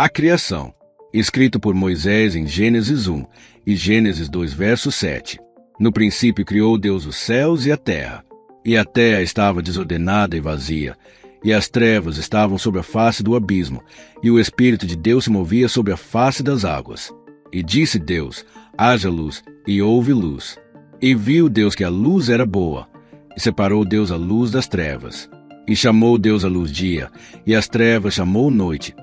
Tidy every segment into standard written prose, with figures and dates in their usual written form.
A criação, escrito por Moisés em Gênesis 1 e Gênesis 2, verso 7. No princípio criou Deus os céus e a terra estava desordenada e vazia, e as trevas estavam sobre a face do abismo, e o Espírito de Deus se movia sobre a face das águas. E disse Deus: haja luz, e houve luz. E viu Deus que a luz era boa, e separou Deus a luz das trevas. E chamou Deus a luz dia, e as trevas chamou noite.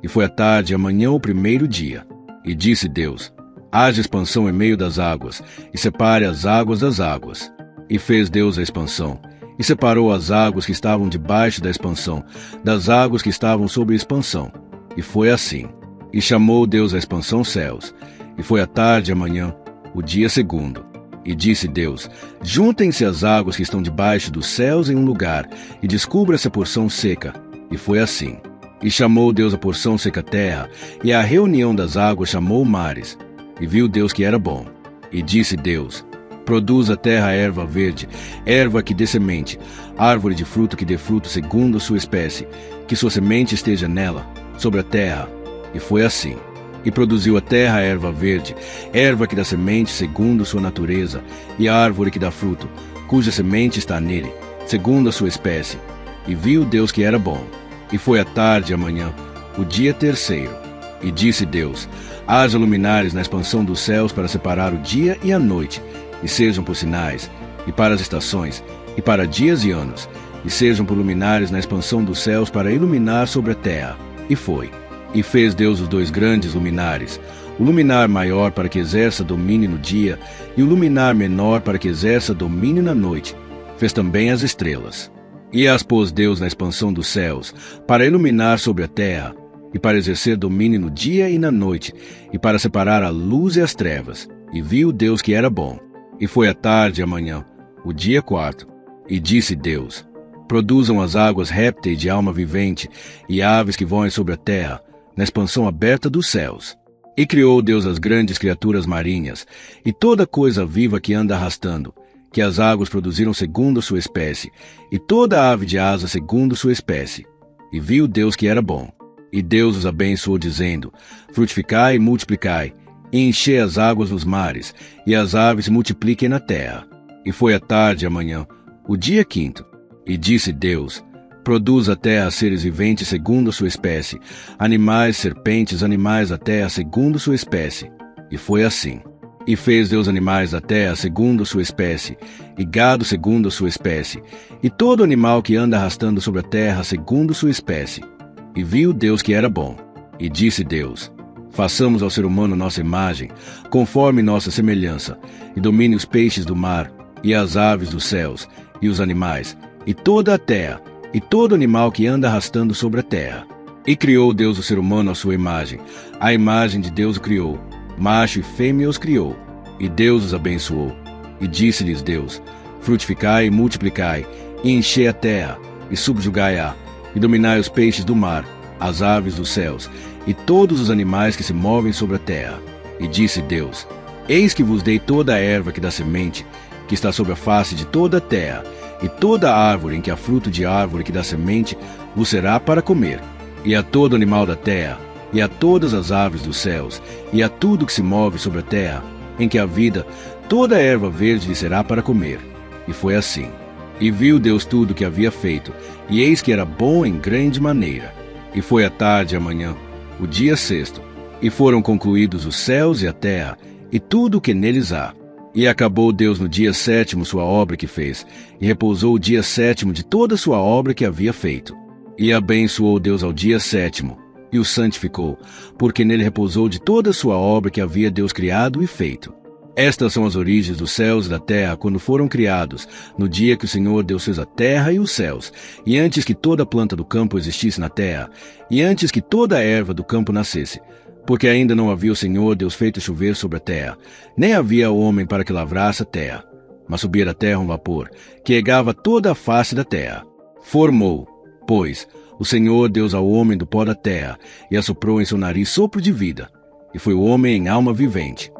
E foi a tarde e amanhã o primeiro dia. E disse Deus: haja expansão em meio das águas, e separe as águas das águas. E fez Deus a expansão, e separou as águas que estavam debaixo da expansão, das águas que estavam sobre a expansão. E foi assim. E chamou Deus a expansão céus. E foi a tarde e amanhã, o dia segundo. E disse Deus: juntem-se as águas que estão debaixo dos céus em um lugar, e descubra-se a porção seca. E foi assim. E chamou Deus a porção seca terra, e a reunião das águas chamou mares. E viu Deus que era bom. E disse Deus: produz a terra erva verde, erva que dê semente, árvore de fruto que dê fruto segundo a sua espécie, que sua semente esteja nela, sobre a terra. E foi assim. E produziu a terra erva verde, erva que dá semente segundo sua natureza, e árvore que dá fruto, cuja semente está nele, segundo a sua espécie. E viu Deus que era bom. E foi a tarde e amanhã, o dia terceiro. E disse Deus: haja luminares na expansão dos céus para separar o dia e a noite, e sejam por sinais, e para as estações, e para dias e anos, e sejam por luminares na expansão dos céus para iluminar sobre a terra. E foi. E fez Deus os dois grandes luminares, o luminar maior para que exerça domínio no dia, e o luminar menor para que exerça domínio na noite. Fez também as estrelas. E as pôs Deus na expansão dos céus, para iluminar sobre a terra, e para exercer domínio no dia e na noite, e para separar a luz e as trevas. E viu Deus que era bom. E foi a tarde e amanhã, o dia quarto. E disse Deus: produzam as águas répteis de alma vivente, e aves que voem sobre a terra, na expansão aberta dos céus. E criou Deus as grandes criaturas marinhas, e toda coisa viva que anda arrastando, que as águas produziram segundo a sua espécie, e toda ave de asa segundo sua espécie. E viu Deus que era bom. E Deus os abençoou, dizendo: frutificai e multiplicai, e enchei as águas dos mares, e as aves se multipliquem na terra. E foi a tarde e amanhã, o dia quinto. E disse Deus: produz a terra seres viventes segundo a sua espécie, animais, serpentes, animais da terra segundo sua espécie. E foi assim. E fez Deus animais da terra segundo a sua espécie, e gado segundo a sua espécie, e todo animal que anda arrastando sobre a terra segundo sua espécie. E viu Deus que era bom. E disse Deus: façamos ao ser humano nossa imagem, conforme nossa semelhança, e domine os peixes do mar, e as aves dos céus, e os animais, e toda a terra, e todo animal que anda arrastando sobre a terra. E criou Deus o ser humano à sua imagem. A imagem de Deus o criou. Macho e fêmea os criou. E Deus os abençoou. E disse-lhes Deus: frutificai e multiplicai, e enchei a terra, e subjugai-a, e dominai os peixes do mar, as aves dos céus, e todos os animais que se movem sobre a terra. E disse Deus: eis que vos dei toda a erva que dá semente, que está sobre a face de toda a terra, e toda árvore em que há fruto de árvore que dá semente, vos será para comer. E a todo animal da terra, e a todas as aves dos céus, e a tudo que se move sobre a terra, em que há vida, toda a erva verde lhe será para comer. E foi assim. E viu Deus tudo o que havia feito, e eis que era bom em grande maneira. E foi a tarde e amanhã, o dia sexto. E foram concluídos os céus e a terra, e tudo o que neles há. E acabou Deus no dia sétimo sua obra que fez, e repousou o dia sétimo de toda a sua obra que havia feito. E abençoou Deus ao dia sétimo, e o santificou, porque nele repousou de toda a sua obra que havia Deus criado e feito. Estas são as origens dos céus e da terra quando foram criados, no dia que o Senhor Deus fez a terra e os céus, e antes que toda a planta do campo existisse na terra, e antes que toda a erva do campo nascesse, porque ainda não havia o Senhor Deus feito chover sobre a terra, nem havia homem para que lavrasse a terra, mas subia da terra um vapor, que regava toda a face da terra. Formou, pois, o Senhor Deus ao homem do pó da terra, e assoprou em seu nariz sopro de vida, e foi o homem em alma vivente.